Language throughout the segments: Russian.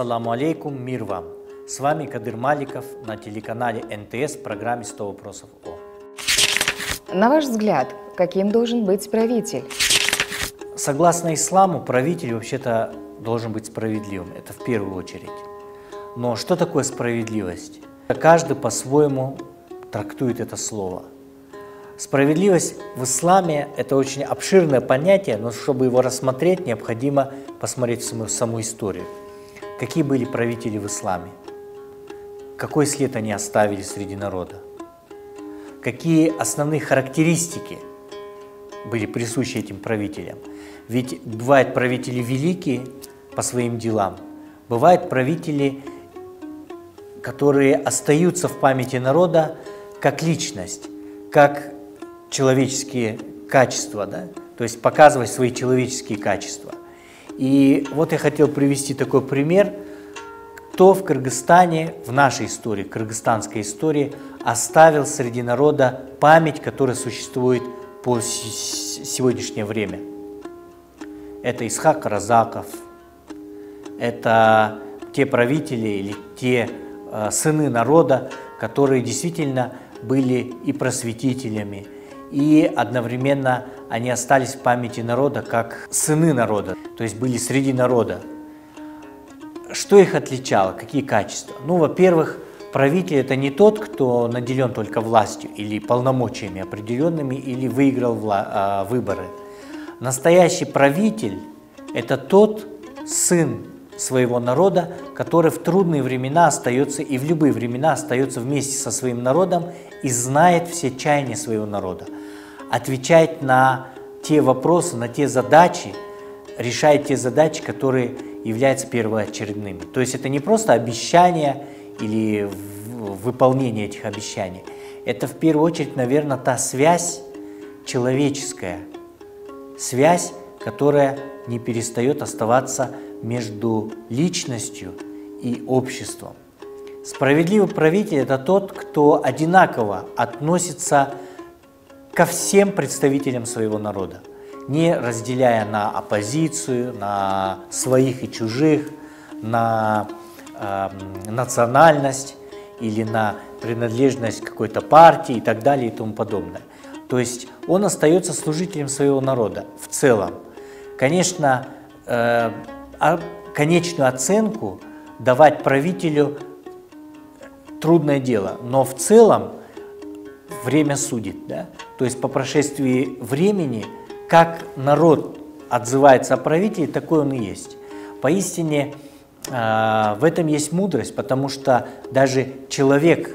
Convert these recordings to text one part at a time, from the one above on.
Ассаламу алейкум, мир вам! С вами Кадыр Маликов на телеканале НТС в программе «100 вопросов О». На ваш взгляд, каким должен быть правитель? Согласно исламу, правитель вообще-то должен быть справедливым, это в первую очередь. Но что такое справедливость? Каждый по-своему трактует это слово. Справедливость в исламе – это очень обширное понятие, но чтобы его рассмотреть, необходимо посмотреть саму историю. Какие были правители в исламе? Какой след они оставили среди народа? Какие основные характеристики были присущи этим правителям? Ведь бывают правители великие по своим делам, бывают правители, которые остаются в памяти народа как личность, как человеческие качества, да? То есть показывать свои человеческие качества. И вот я хотел привести такой пример, кто в Кыргызстане, в нашей истории, кыргызстанской истории, оставил среди народа память, которая существует по сегодняшнее время. Это Исхак Разаков, это те правители или те сыны народа, которые действительно были и просветителями, и одновременно они остались в памяти народа как сыны народа, то есть были среди народа. Что их отличало, какие качества? Ну, во-первых, правитель – это не тот, кто наделен только властью или полномочиями определенными, или выиграл выборы. Настоящий правитель – это тот сын своего народа, который в трудные времена остается и в любые времена остается вместе со своим народом и знает все чаяния своего народа, отвечает на те вопросы, на те задачи, решает те задачи, которые являются первоочередными. То есть это не просто обещания или выполнение этих обещаний. Это в первую очередь, наверное, та связь человеческая, связь, которая не перестает оставаться между личностью и обществом. Справедливый правитель – это тот, кто одинаково относится ко всем представителям своего народа, не разделяя на оппозицию, на своих и чужих, на национальность или на принадлежность к какой-то партии и так далее и тому подобное. То есть он остается служителем своего народа в целом. Конечно, конечную оценку давать правителю трудное дело, но в целом время судит. Да? То есть по прошествии времени, как народ отзывается о правителе, такой он и есть. Поистине в этом есть мудрость, потому что даже человек,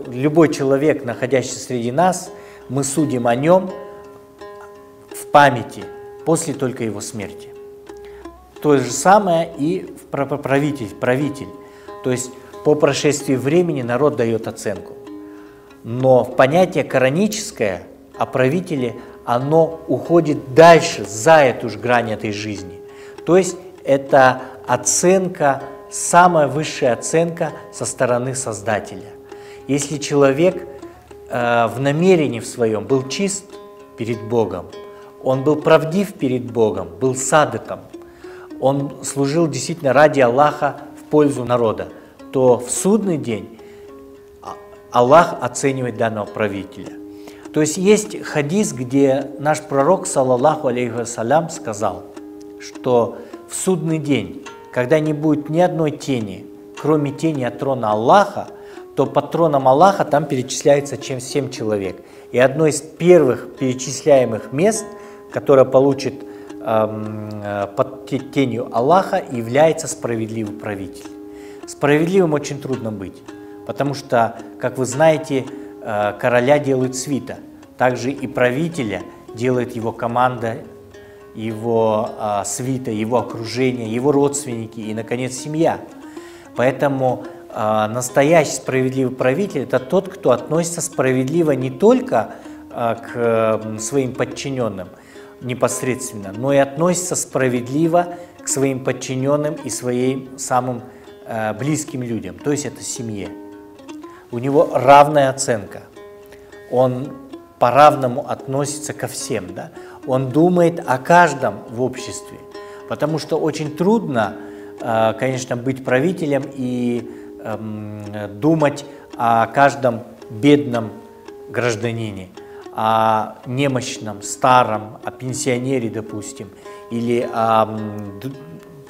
любой человек, находящийся среди нас, мы судим о нем в памяти после только его смерти. То же самое и правитель. То есть по прошествии времени народ дает оценку. Но понятие кораническое о правителе, оно уходит дальше, за эту же грань этой жизни. То есть это оценка, самая высшая оценка со стороны Создателя. Если человек в намерении в своем был чист перед Богом, он был правдив перед Богом, был садыком, он служил действительно ради Аллаха в пользу народа, то в судный день Аллах оценивает данного правителя. То есть есть хадис, где наш пророк, саллаллаху алейхи вассалям, сказал, что в судный день, когда не будет ни одной тени, кроме тени от трона Аллаха, то под троном Аллаха там перечисляется 7 человек. И одно из первых перечисляемых мест, которое получит под тенью Аллаха, является справедливый правитель. Справедливым очень трудно быть, потому что, как вы знаете, короля делают свита, также и правителя делает его команда, его свита, его окружение, его родственники и, наконец, семья. Поэтому настоящий справедливый правитель – это тот, кто относится справедливо не только к своим подчиненным непосредственно, но и относится справедливо к своим подчиненным и своим самым близким людям, то есть это семье. У него равная оценка, он по-равному относится ко всем, да? Он думает о каждом в обществе, потому что очень трудно конечно, быть правителем и думать о каждом бедном гражданине, о немощном, старом, о пенсионере, допустим, или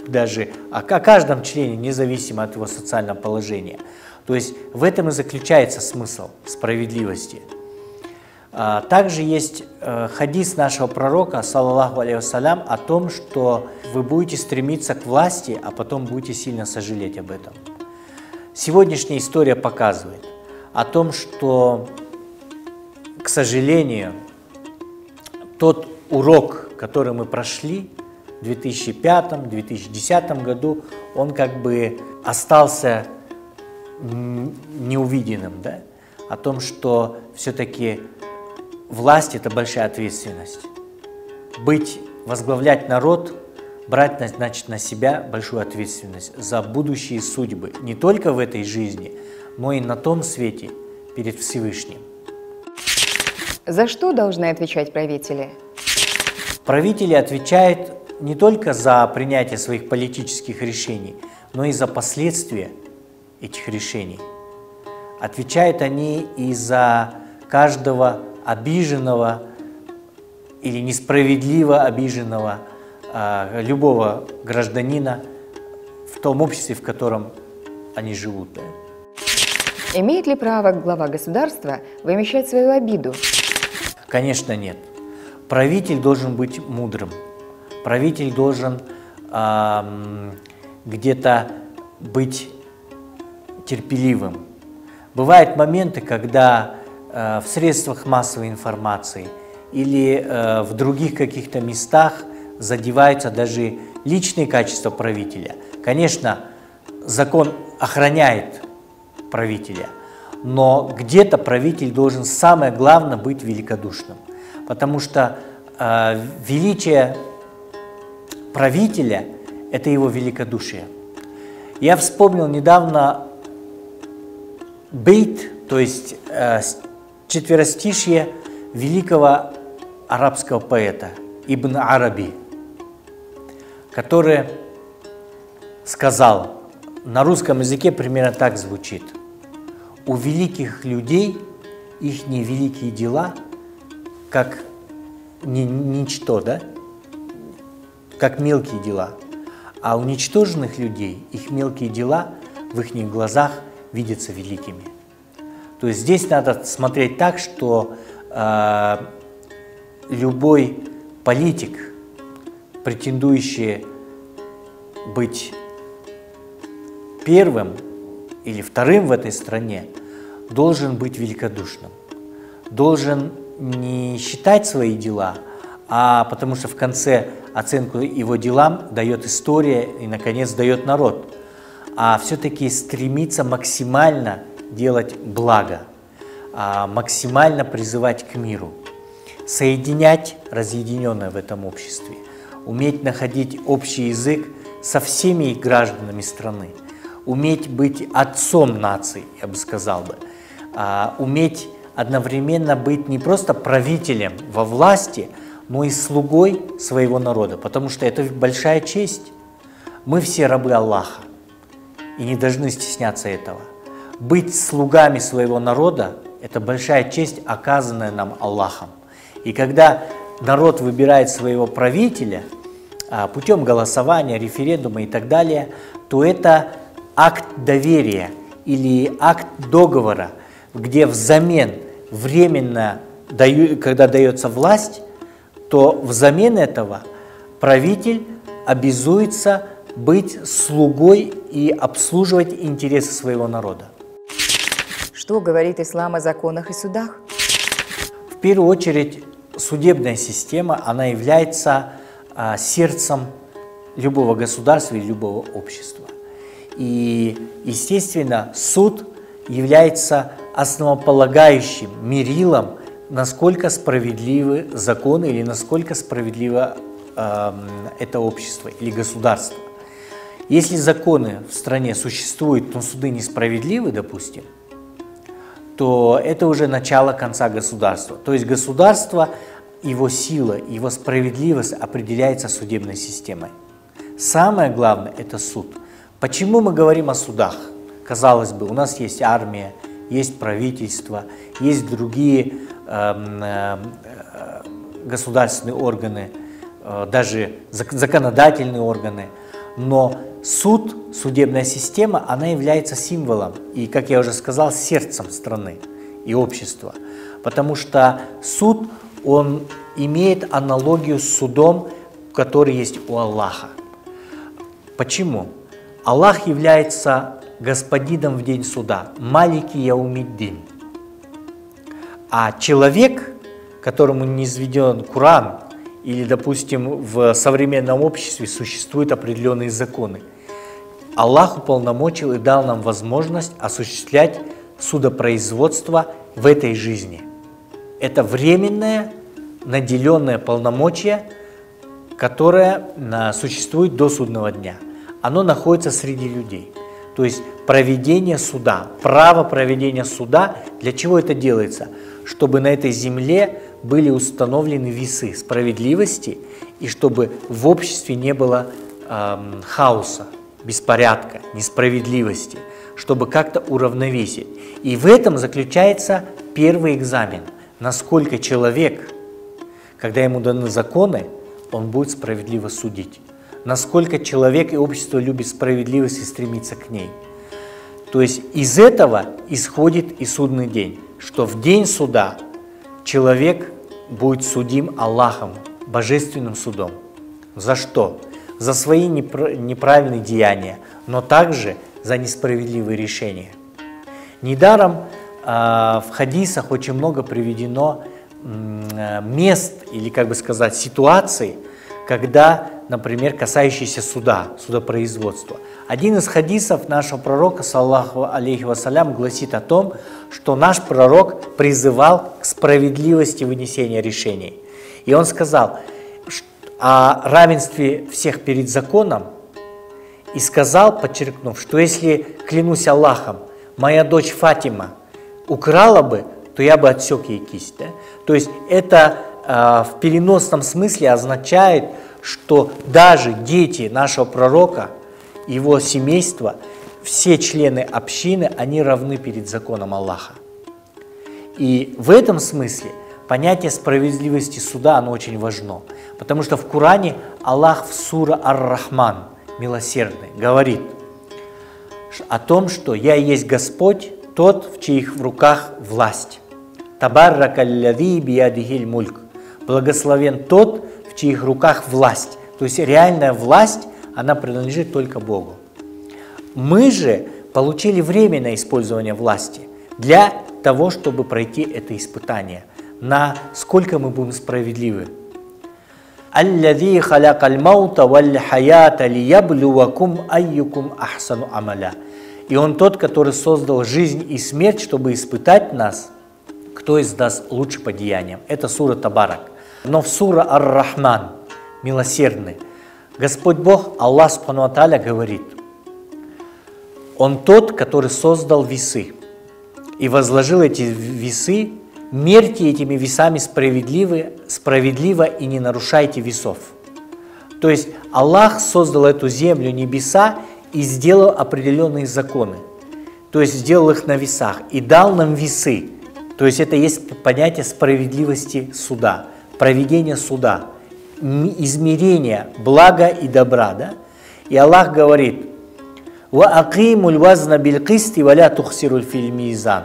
даже о каждом члене, независимо от его социального положения. То есть в этом и заключается смысл справедливости. Также есть хадис нашего пророка, саллаллаху алейхи вассалям, о том, что вы будете стремиться к власти, а потом будете сильно сожалеть об этом. Сегодняшняя история показывает о том, что, к сожалению, тот урок, который мы прошли в 2005-2010 году, он как бы остался неувиденным, да? О том, что все-таки власть – это большая ответственность. Возглавлять народ, брать, значит, на себя большую ответственность за будущие судьбы, не только в этой жизни, но и на том свете перед Всевышним. За что должны отвечать правители? Правители отвечают не только за принятие своих политических решений, но и за последствия этих решений. Отвечают они и за каждого обиженного или несправедливо обиженного любого гражданина в том обществе, в котором они живут. Да? Имеет ли право глава государства вымещать свою обиду? Конечно, нет. Правитель должен быть мудрым. Правитель должен где-то быть терпеливым. Бывают моменты, когда в средствах массовой информации или в других каких-то местах задеваются даже личные качества правителя. Конечно, закон охраняет правителя, но где-то правитель должен, самое главное, быть великодушным, потому что величие правителя – это его великодушие. Я вспомнил недавно бейт, то есть четверостишье великого арабского поэта Ибн Араби, который сказал, на русском языке примерно так звучит: у великих людей их великие дела как ничто, да? Как мелкие дела, а у ничтожных людей их мелкие дела в их глазах видятся великими. То есть здесь надо смотреть так, что любой политик, претендующий быть первым или вторым в этой стране, должен быть великодушным, должен не считать свои дела, потому что в конце оценку его делам дает история и, наконец, дает народ, а все-таки стремиться максимально делать благо, максимально призывать к миру, соединять разъединенное в этом обществе, уметь находить общий язык со всеми гражданами страны, уметь быть отцом нации, я бы сказал бы, уметь одновременно быть не просто правителем во власти, но и слугой своего народа, потому что это большая честь. Мы все рабы Аллаха и не должны стесняться этого. Быть слугами своего народа – это большая честь, оказанная нам Аллахом. И когда народ выбирает своего правителя путем голосования, референдума и так далее, то это акт доверия или акт договора, где взамен временно, когда дается власть, то взамен этого правитель обязуется быть слугой и обслуживать интересы своего народа. Что говорит ислам о законах и судах? В первую очередь, судебная система, она является сердцем любого государства и любого общества. И, естественно, суд является основополагающим мерилом, насколько справедливы законы или насколько справедливо это общество или государство. Если законы в стране существуют, но суды несправедливы, допустим, то это уже начало конца государства. То есть государство, его сила, его справедливость определяется судебной системой. Самое главное – это суд. Почему мы говорим о судах? Казалось бы, у нас есть армия, есть правительство, есть другие государственные органы, даже законодательные органы. Но суд, судебная система, она является символом и, как я уже сказал, сердцем страны и общества. Потому что суд, он имеет аналогию с судом, который есть у Аллаха. Почему? Аллах является господином в день суда, Малики Яумиддин. А человек, которому низведен Коран, или, допустим, в современном обществе существуют определенные законы, Аллах уполномочил и дал нам возможность осуществлять судопроизводство в этой жизни. Это временное, наделенное полномочие, которое существует до судного дня. Оно находится среди людей. То есть проведение суда, право проведения суда, для чего это делается? Чтобы на этой земле были установлены весы справедливости и чтобы в обществе не было хаоса, беспорядка, несправедливости, чтобы как-то уравновесить. И в этом заключается первый экзамен. Насколько человек, когда ему даны законы, он будет справедливо судить. Насколько человек и общество любит справедливость и стремится к ней. То есть из этого исходит и судный день, что в день суда человек будет судим Аллахом, божественным судом. За что? За свои неправильные деяния, но также за несправедливые решения. Недаром в хадисах очень много приведено мест или, как бы сказать, ситуаций, когда, например, касающиеся суда, судопроизводства. Один из хадисов нашего пророка, саллаллаху алейхи вассалям, гласит о том, что наш пророк призывал к справедливости вынесения решений. И он сказал о равенстве всех перед законом и сказал, подчеркнув, что если, клянусь Аллахом, моя дочь Фатима украла бы, то я бы отсек ей кисть. Да? То есть это в переносном смысле означает, что даже дети нашего пророка, его семейство, все члены общины, они равны перед законом Аллаха. И в этом смысле понятие справедливости суда, оно очень важно. Потому что в Коране Аллах в сура Ар-Рахман, милосердный, говорит о том, что «Я есть Господь, тот, в чьих руках власть». Табарракаллади биядихиль мульк. Благословен тот, в чьих руках власть. То есть реальная власть, она принадлежит только Богу. Мы же получили временное использование власти для того, чтобы пройти это испытание. Насколько мы будем справедливы. Аллади халякаль маута валь хаята лияблювакум айюкум ахсану амаля. И Он тот, который создал жизнь и смерть, чтобы испытать нас, кто из нас лучше по деяниям. Это сура Табарак. Но в сура Ар-Рахман, милосердный, Господь Бог, Аллах Субхану ва Тааля, говорит, Он тот, который создал весы и возложил эти весы, мерьте этими весами справедливо и не нарушайте весов. То есть Аллах создал эту землю, небеса и сделал определенные законы. То есть сделал их на весах и дал нам весы. То есть это есть понятие справедливости суда, проведения суда, измерения блага и добра. Да? И Аллах говорит, «Ва-акимуль вазна биль-кисти валя тухсируль филь-мизан».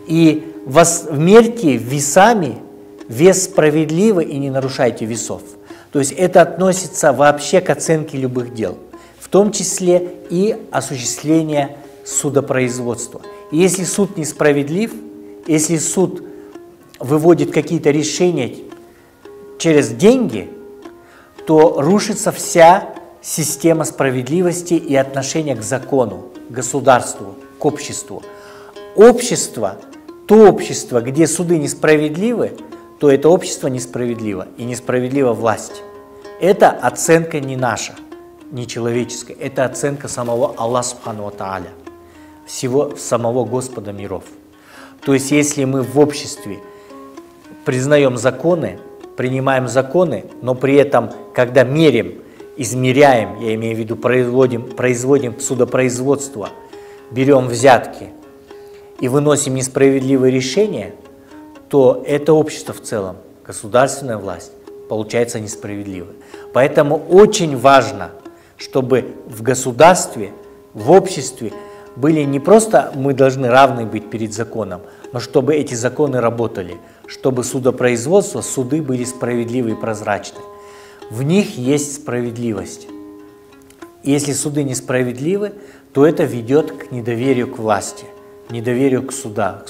И мерьте весами вес справедливо и не нарушайте весов. То есть это относится вообще к оценке любых дел, в том числе и осуществление судопроизводства. И если суд несправедлив, если суд выводит какие-то решения через деньги, то рушится вся система справедливости и отношения к закону, к государству, к обществу. Общество, то общество, где суды несправедливы, то это общество несправедливо, и несправедлива власть. Это оценка не наша, не человеческая, это оценка самого Аллаха Субхану ва Тааля, самого Господа миров. То есть, если мы в обществе признаем законы, принимаем законы, но при этом, когда мерим измеряем, я имею в виду, производим судопроизводство, берем взятки и выносим несправедливые решения, то это общество в целом, государственная власть, получается несправедливой. Поэтому очень важно, чтобы в государстве, в обществе были не просто мы должны равны быть перед законом, но чтобы эти законы работали, чтобы судопроизводство, суды были справедливы и прозрачны. В них есть справедливость. Если суды несправедливы, то это ведет к недоверию к власти, недоверию к судам,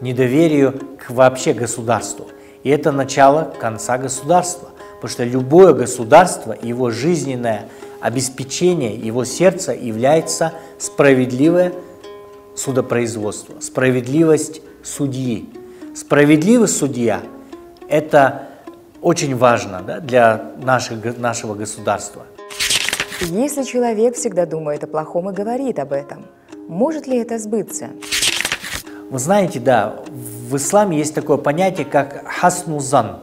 недоверию к вообще государству. И это начало конца государства, потому что любое государство, его жизненное обеспечение, его сердце является справедливое судопроизводство, справедливость судьи. Справедливый судья – это очень важно, да, для нашего государства. Если человек всегда думает о плохом и говорит об этом, может ли это сбыться? Вы знаете, да, в исламе есть такое понятие, как хаснузан,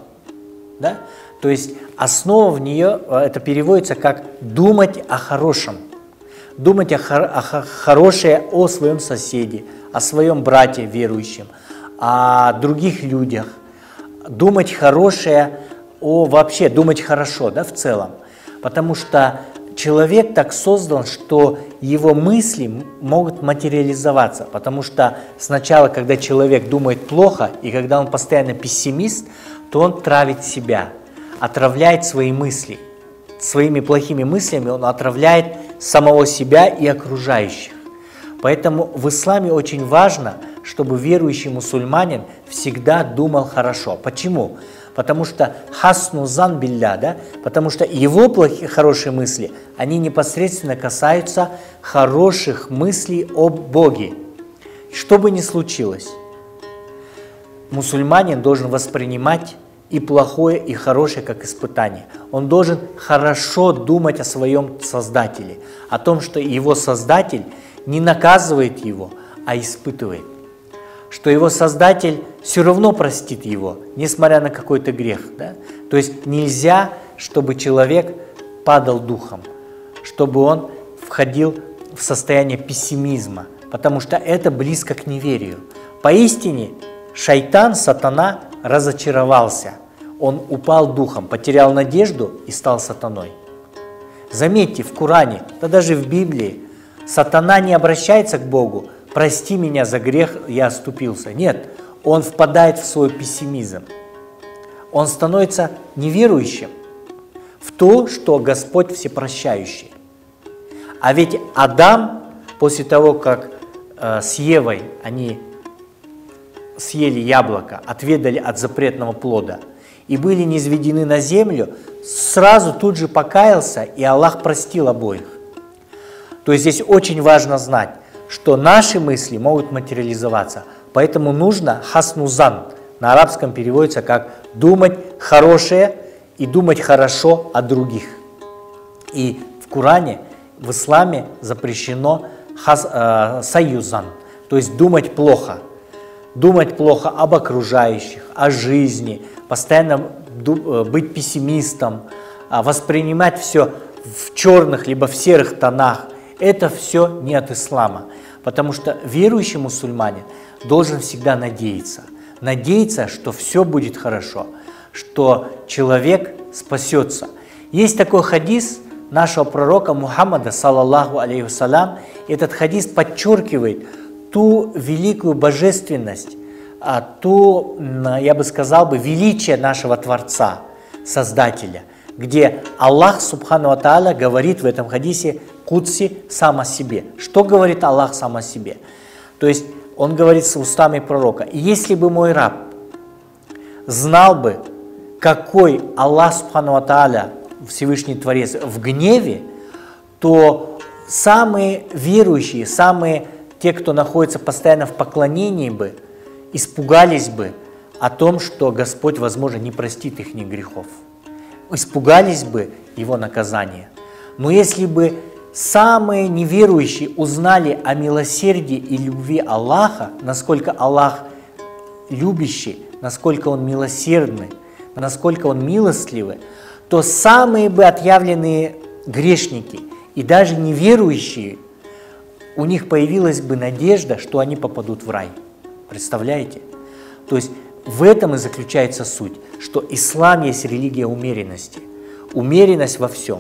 да? То есть основа в нее, это переводится как думать о хорошем, думать хорошее о своем соседе, о своем брате верующем, о других людях, думать хорошее вообще думать хорошо, да, в целом, потому что человек так создан, что его мысли могут материализоваться, потому что сначала, когда человек думает плохо, и когда он постоянно пессимист, то он травит себя, отравляет свои мысли. Своими плохими мыслями он отравляет самого себя и окружающих. Поэтому в исламе очень важно, чтобы верующий мусульманин всегда думал хорошо. Почему? Потому что хасну зан билля, да? Потому что его хорошие мысли, они непосредственно касаются хороших мыслей об Боге. Что бы ни случилось, мусульманин должен воспринимать и плохое, и хорошее как испытание. Он должен хорошо думать о своем Создателе, о том, что его Создатель не наказывает его, а испытывает. Что его Создатель все равно простит его, несмотря на какой-то грех. Да? То есть нельзя, чтобы человек падал духом, чтобы он входил в состояние пессимизма, потому что это близко к неверию. Поистине, шайтан, сатана разочаровался, он упал духом, потерял надежду и стал сатаной. Заметьте, в Коране, да даже в Библии, сатана не обращается к Богу: «Прости меня за грех, я оступился». Нет, он впадает в свой пессимизм. Он становится неверующим в то, что Господь всепрощающий. А ведь Адам, после того, как с Евой они съели яблоко, отведали от запретного плода и были низведены на землю, сразу тут же покаялся, и Аллах простил обоих. То есть здесь очень важно знать, что наши мысли могут материализоваться, поэтому нужно хаснузан, на арабском переводится как думать хорошее и думать хорошо о других. И в Коране, в исламе запрещено саюзан, то есть думать плохо об окружающих, о жизни, постоянно быть пессимистом, воспринимать все в черных либо в серых тонах. Это все не от ислама, потому что верующий мусульманин должен всегда надеяться, что все будет хорошо, что человек спасется. Есть такой хадис нашего пророка Мухаммада, саллаллаху алейхи вассалям. Этот хадис подчеркивает ту великую божественность, ту, я бы сказал, величие нашего Творца, Создателя, где Аллах Субхану ва Тааля говорит в этом хадисе Кудси сам о себе. Что говорит Аллах сам о себе? То есть он говорит с устами пророка: «Если бы мой раб знал бы, какой Аллах Субхану ва Тааля, Всевышний Творец, в гневе, то самые верующие, те, кто находится постоянно в поклонении бы, испугались бы о том, что Господь, возможно, не простит их грехов. Испугались бы Его наказания. Но если бы самые неверующие узнали о милосердии и любви Аллаха, насколько Аллах любящий, насколько Он милосердный, насколько Он милостливый, то самые бы отъявленные грешники и даже неверующие, у них появилась бы надежда, что они попадут в рай. Представляете? То есть в этом и заключается суть, что ислам есть религия умеренности. Умеренность во всем.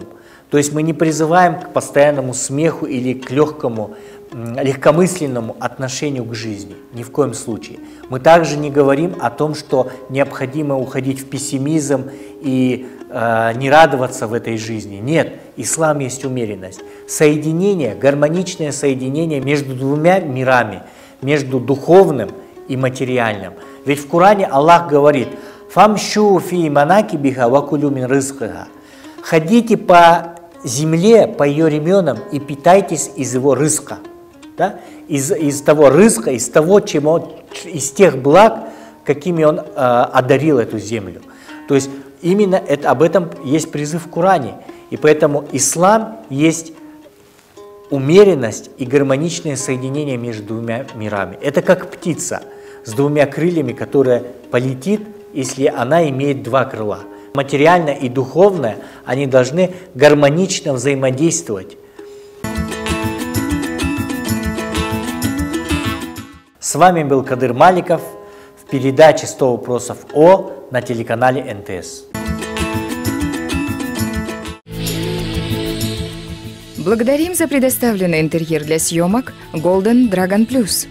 То есть мы не призываем к постоянному смеху или к легкомысленному отношению к жизни. Ни в коем случае. Мы также не говорим о том, что необходимо уходить в пессимизм и не радоваться в этой жизни. Нет, ислам есть умеренность. Соединение, гармоничное соединение между двумя мирами, между духовным и материальным. Ведь в Коране Аллах говорит: «Фамшу фи манакибиха ва кулю мин рызкиха». Ходите по земле, по ее ременам и питайтесь из его рызка. Да? Из того рызка, из тех благ, какими он одарил эту землю. То есть именно об этом есть призыв в Коране. И поэтому ислам есть умеренность и гармоничное соединение между двумя мирами. Это как птица с двумя крыльями, которая полетит, если она имеет два крыла. Материальное и духовное, они должны гармонично взаимодействовать. С вами был Кадыр Маликов в передаче «100 вопросов О» на телеканале НТС. Благодарим за предоставленный интерьер для съемок Golden Dragon Plus.